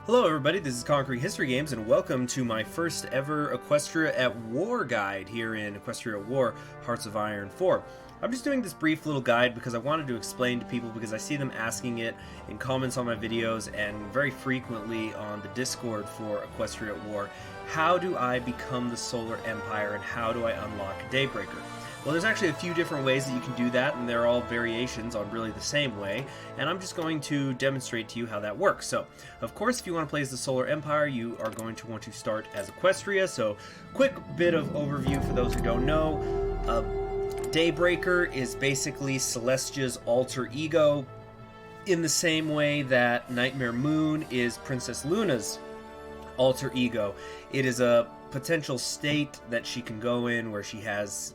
Hello everybody, this is Conquering History Games, and welcome to my first ever Equestria at War guide here in Equestria at War, Hearts of Iron 4. I'm just doing this brief little guide because I wanted to explain to people, because I see them asking it in comments on my videos and very frequently on the Discord for Equestria at War. How do I become the Solar Empire and how do I unlock Daybreaker? Well, there's actually a few different ways that you can do that, and they're all variations on really the same way, and I'm just going to demonstrate to you how that works. So, of course, if you want to play as the Solar Empire, you are going to want to start as Equestria. So, quick bit of overview for those who don't know. Daybreaker is basically Celestia's alter ego, in the same way that Nightmare Moon is Princess Luna's alter ego. It is a potential state that she can go in where she has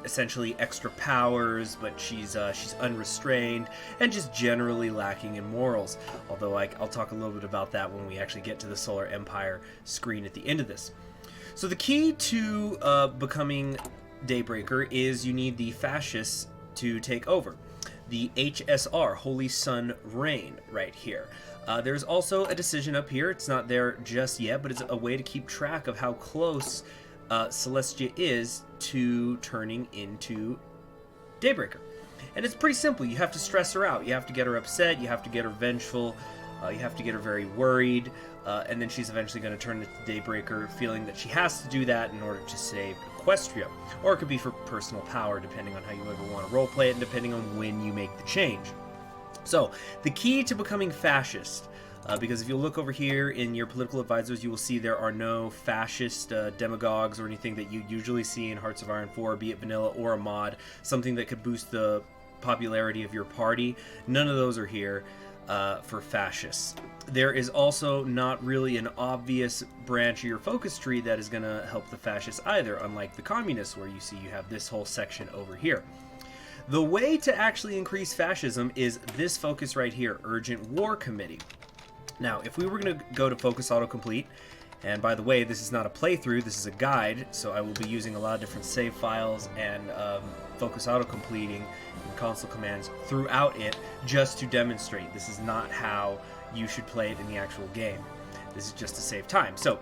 essentially extra powers, but she's unrestrained and just generally lacking in morals. Although I'll talk a little bit about that when we actually get to the Solar Empire screen at the end of this. So the key to becoming Daybreaker is you need the Fascists to take over. The HSR, Holy Sun Reign, right here. There's also a decision up here. It's not there just yet, but it's a way to keep track of how close Celestia is to turning into Daybreaker. And it's pretty simple. You have to stress her out. You have to get her upset. You have to get her vengeful. You have to get her very worried. And then she's eventually going to turn into Daybreaker, feeling that she has to do that in order to save Equestria. Or it could be for personal power, depending on how you ever want to roleplay it and depending on when you make the change. So, the key to becoming fascist, because if you look over here in your political advisors, you will see there are no fascist demagogues or anything that you usually see in Hearts of Iron 4, be it vanilla or a mod, something that could boost the popularity of your party. None of those are here for fascists. There is also not really an obvious branch of your focus tree that is going to help the fascists either, unlike the communists, where you see you have this whole section over here. The way to actually increase fascism is this focus right here, Urgent War Committee. Now, if we were going to go to Focus Autocomplete, and by the way, this is not a playthrough, this is a guide, so I will be using a lot of different save files and Focus Autocompleting and console commands throughout it just to demonstrate. This is not how you should play it in the actual game. This is just to save time. So,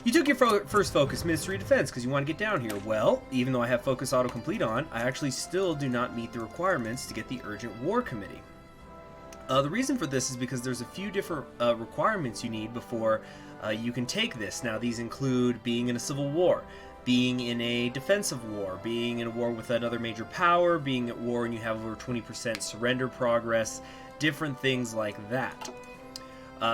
you took your first focus, Ministry of Defense, because you want to get down here. Well, even though I have Focus Autocomplete on, I actually still do not meet the requirements to get the Urgent War Committee. The reason for this is because there's a few different requirements you need before you can take this. Now, these include being in a civil war, being in a defensive war, being in a war with another major power, being at war and you have over 20% surrender progress, different things like that.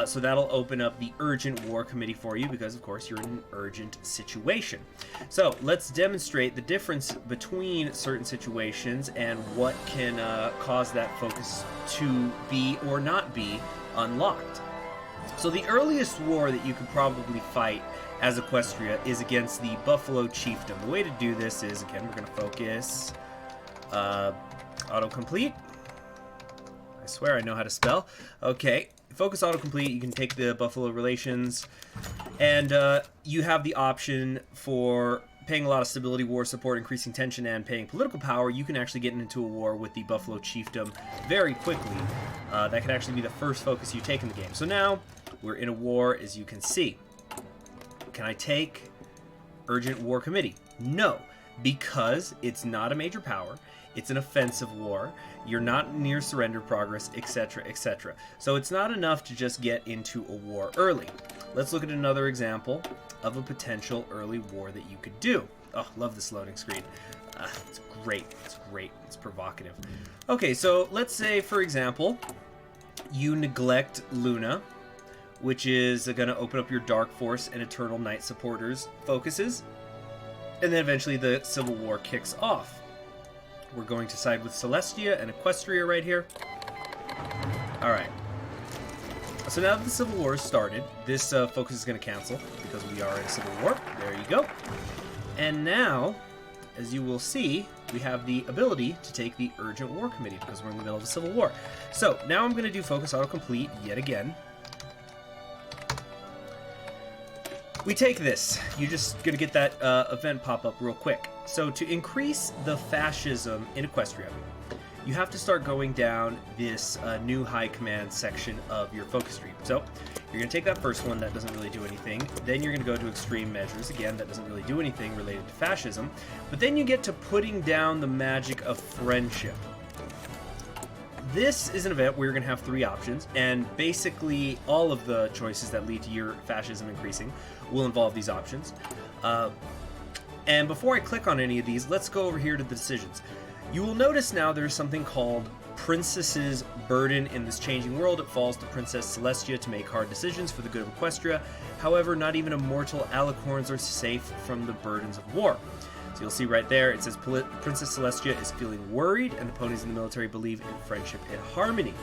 So that'll open up the Urgent War Committee for you because, of course, you're in an urgent situation. So let's demonstrate the difference between certain situations and what can cause that focus to be or not be unlocked. So the earliest war that you could probably fight as Equestria is against the Buffalo Chiefdom. The way to do this is, again, we're going to focus autocomplete. I swear I know how to spell. Okay. Focus Autocomplete, you can take the Buffalo Relations, and you have the option for paying a lot of stability, war support, increasing tension, and paying political power. You can actually get into a war with the Buffalo Chiefdom very quickly. That could actually be the first focus you take in the game. So now, we're in a war, as you can see. Can I take Urgent War Committee? No, because it's not a major power. It's an offensive war. You're not near surrender progress, etc., etc. So it's not enough to just get into a war early. Let's look at another example of a potential early war that you could do. Oh, love this loading screen. It's great. It's great. It's provocative. Okay, so let's say, for example, you neglect Luna, which is going to open up your Dark Force and Eternal Night supporters focuses, and then eventually the Civil War kicks off. We're going to side with Celestia and Equestria right here. Alright. So now that the Civil War has started, this focus is going to cancel because we are in Civil War. There you go. And now, as you will see, we have the ability to take the Urgent War Committee because we're in the middle of a Civil War. So now I'm going to do Focus Autocomplete yet again. We take this. You're just going to get that event pop up real quick. So to increase the fascism in Equestria, you have to start going down this new high command section of your focus tree. So You're going to take that first one, that doesn't really do anything. Then you're going to go to extreme measures. Again, that doesn't really do anything related to fascism. But then you get to putting down the magic of friendship. This is an event where you're going to have 3 options, and basically all of the choices that lead to your fascism increasing will involve these options. And before I click on any of these, let's go over here to the decisions. You will notice now there's something called Princess's Burden. In this changing world, it falls to Princess Celestia to make hard decisions for the good of Equestria. However, not even immortal alicorns are safe from the burdens of war. So you'll see right there, it says Princess Celestia is feeling worried, and the ponies in the military believe in friendship and harmony.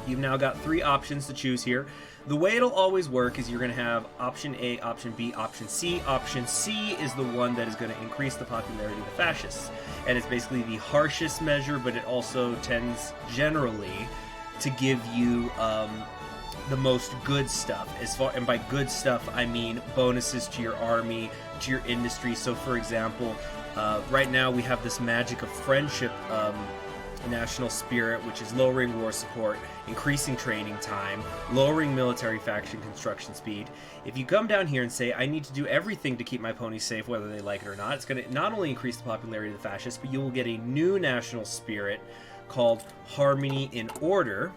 You've now got 3 options to choose here. The way it'll always work is you're going to have option A, option B, option C. Option C is the one that is going to increase the popularity of the fascists. And it's basically the harshest measure, but it also tends generally to give you the most good stuff. And by good stuff, I mean bonuses to your army, to your industry. So for example, right now we have this magic of friendship national spirit, which is lowering war support, increasing training time, lowering military faction construction speed. If you come down here and say, I need to do everything to keep my ponies safe, whether they like it or not, it's going to not only increase the popularity of the fascists, but you will get a new national spirit called Harmony in Order,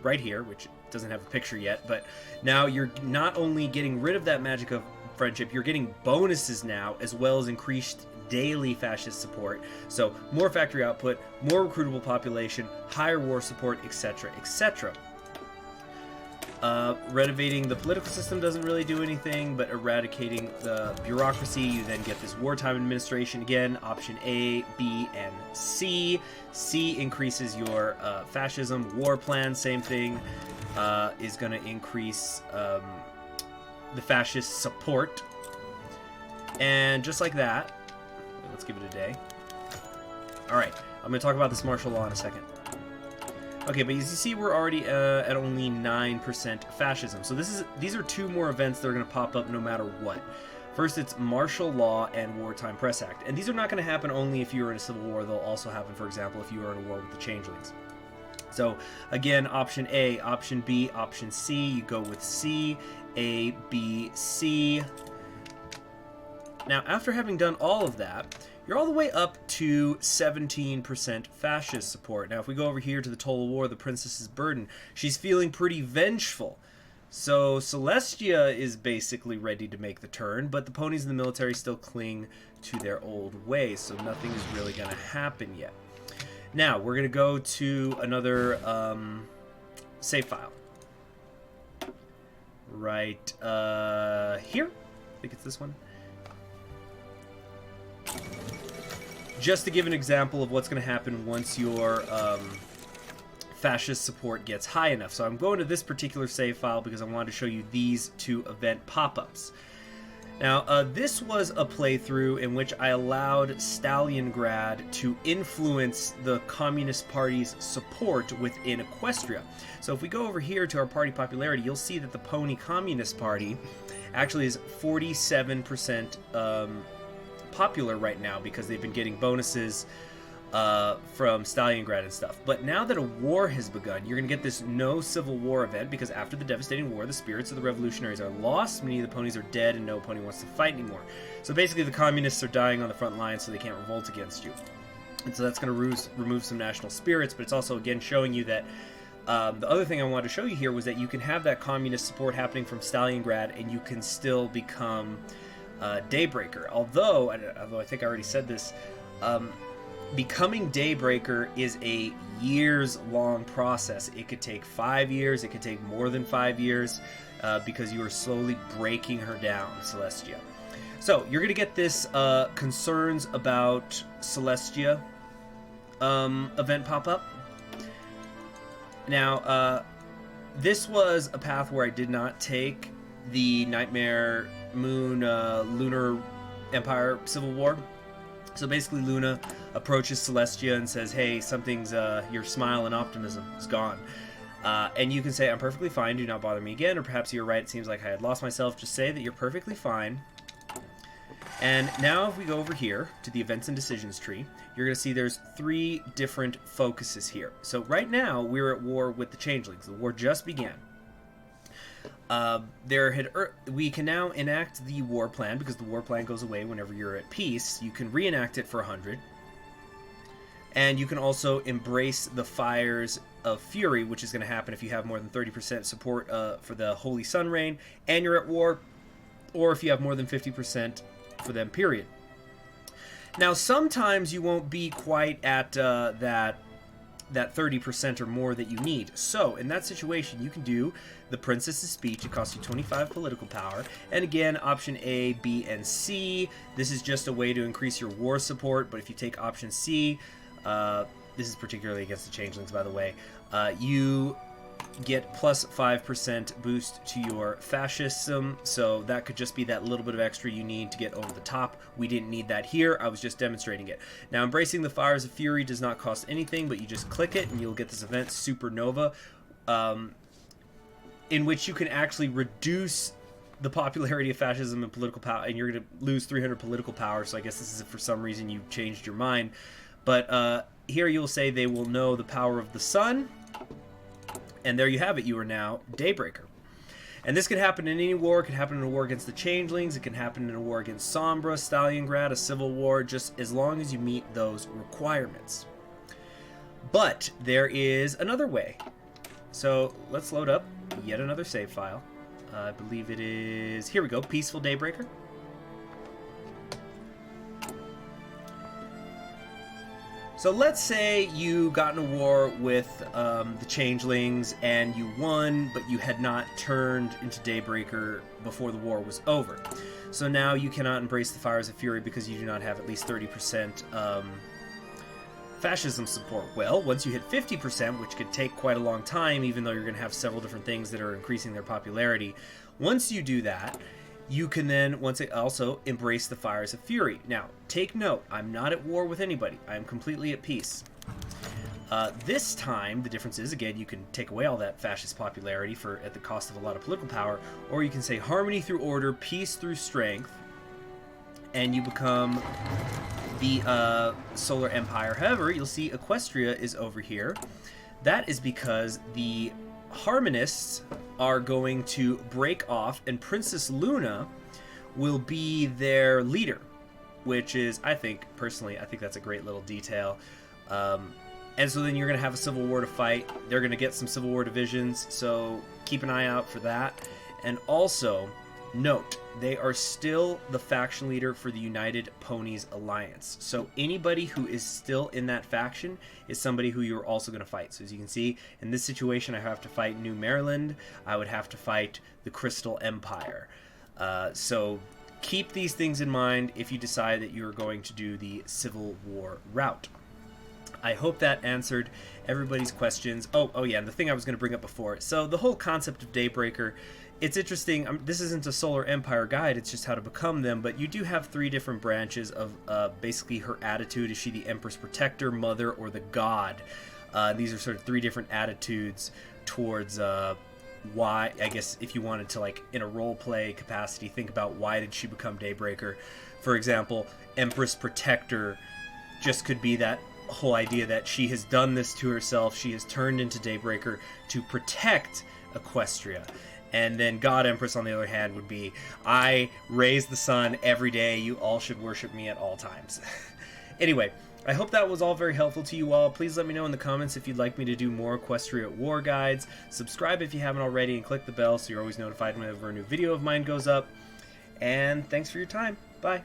right here, which doesn't have a picture yet, but now you're not only getting rid of that magic of friendship, you're getting bonuses now, as well as increased daily fascist support. So more factory output, more recruitable population, higher war support, etc., etc. Renovating the political system doesn't really do anything, but eradicating the bureaucracy, you then get this wartime administration. Again, option A, B, and C. C increases your fascism. War plan, same thing, is going to increase the fascist support. And just like that, let's give it a day. Alright, I'm going to talk about this martial law in a second. Okay, but as you see, we're already at only 9% fascism. So these are 2 more events that are going to pop up no matter what. First, it's martial law and wartime press act. And these are not going to happen only if you're in a civil war. They'll also happen, for example, if you are in a war with the changelings. So, again, option A, option B, option C. You go with C, A, B, C. Now, after having done all of that, you're all the way up to 17% fascist support. Now, if we go over here to the Total War, the Princess's Burden, she's feeling pretty vengeful. So Celestia is basically ready to make the turn, but the ponies in the military still cling to their old ways, so nothing is really going to happen yet. Now, we're going to go to another save file. Right here. I think it's this one. Just to give an example of what's going to happen once your fascist support gets high enough. So I'm going to this particular save file because I wanted to show you these 2 event pop-ups. Now, this was a playthrough in which I allowed Stalingrad to influence the Communist Party's support within Equestria. So if we go over here to our party popularity, you'll see that the Pony Communist Party actually is 47% popular right now because they've been getting bonuses from Stalingrad and stuff. But now that a war has begun, you're going to get this no civil war event because after the devastating war, the spirits of the revolutionaries are lost, many of the ponies are dead, and no pony wants to fight anymore. So basically the communists are dying on the front lines so they can't revolt against you. And so that's going to remove some national spirits, but it's also, again, showing you that the other thing I wanted to show you here was that you can have that communist support happening from Stalingrad and you can still become Daybreaker. Although I think I already said this, becoming Daybreaker is a years-long process. It could take 5 years, it could take more than 5 years, because you are slowly breaking her down, Celestia. So, you're going to get this concerns about Celestia event pop up. Now, this was a path where I did not take the Nightmare Moon Lunar Empire Civil War. So basically Luna approaches Celestia and says, hey, something's, your smile and optimism is gone. And you can say, I'm perfectly fine, do not bother me again, or perhaps you're right, it seems like I had lost myself. Just say that you're perfectly fine. And now if we go over here to the events and decisions tree, you're going to see there's 3 different focuses here. So right now we're at war with the changelings. The war just began. We can now enact the war plan, because the war plan goes away whenever you're at peace. You can reenact it for 100. And you can also embrace the fires of fury, which is going to happen if you have more than 30% support for the Holy Sun Reign and you're at war, or if you have more than 50% for them, period. Now, sometimes you won't be quite at that 30% or more that you need. So, in that situation, you can do the Princess's Speech. It costs you 25 political power. And again, option A, B, and C. This is just a way to increase your war support, but if you take option C, this is particularly against the changelings, by the way, you get plus 5% boost to your fascism, so that could just be that little bit of extra you need to get over the top. We didn't need that here, I was just demonstrating it. Now, embracing the fires of fury does not cost anything, but you just click it and you'll get this event, Supernova, in which you can actually reduce the popularity of fascism and political power, and you're going to lose 300 political power, so I guess this is if for some reason you changed your mind. But here you'll say they will know the power of the sun. And there you have it. You are now Daybreaker. And this could happen in any war. It could happen in a war against the changelings. It can happen in a war against Sombra, Stalingrad, a civil war, just as long as you meet those requirements. But there is another way. So let's load up yet another save file. I believe it is... Here we go. Peaceful Daybreaker. So let's say you got in a war with the changelings and you won, but you had not turned into Daybreaker before the war was over. So now you cannot embrace the fires of fury because you do not have at least 30% fascism support. Well, once you hit 50%, which could take quite a long time, even though you're going to have several different things that are increasing their popularity, once you do that, you can then also embrace the fires of fury. Now, take note, I'm not at war with anybody. I am completely at peace. This time, the difference is, again, you can take away all that fascist popularity at the cost of a lot of political power, or you can say harmony through order, peace through strength, and you become the Solar Empire. However, you'll see Equestria is over here. That is because the Harmonists are going to break off, and Princess Luna will be their leader, which is, I think that's a great little detail. And so then you're going to have a civil war to fight. They're going to get some civil war divisions, so keep an eye out for that. And also, note, they are still the faction leader for the United Ponies Alliance. So anybody who is still in that faction is somebody who you're also going to fight. So as you can see, in this situation, I have to fight New Maryland. I would have to fight the Crystal Empire. So keep these things in mind if you decide that you're going to do the Civil War route. I hope that answered everybody's questions. Oh yeah, and the thing I was going to bring up before. So the whole concept of Daybreaker, it's interesting. This isn't a Solar Empire guide, it's just how to become them, but you do have 3 different branches of basically her attitude. Is she the Empress Protector, Mother, or the God? These are sort of 3 different attitudes towards why, I guess, if you wanted to, like, in a role play capacity, think about why did she become Daybreaker. For example, Empress Protector just could be that whole idea that she has done this to herself. She has turned into Daybreaker to protect Equestria. And then God Empress, on the other hand, would be, I raise the sun every day. You all should worship me at all times. Anyway, I hope that was all very helpful to you all. Please let me know in the comments if you'd like me to do more Equestria War Guides. Subscribe if you haven't already, and click the bell so you're always notified whenever a new video of mine goes up. And thanks for your time. Bye.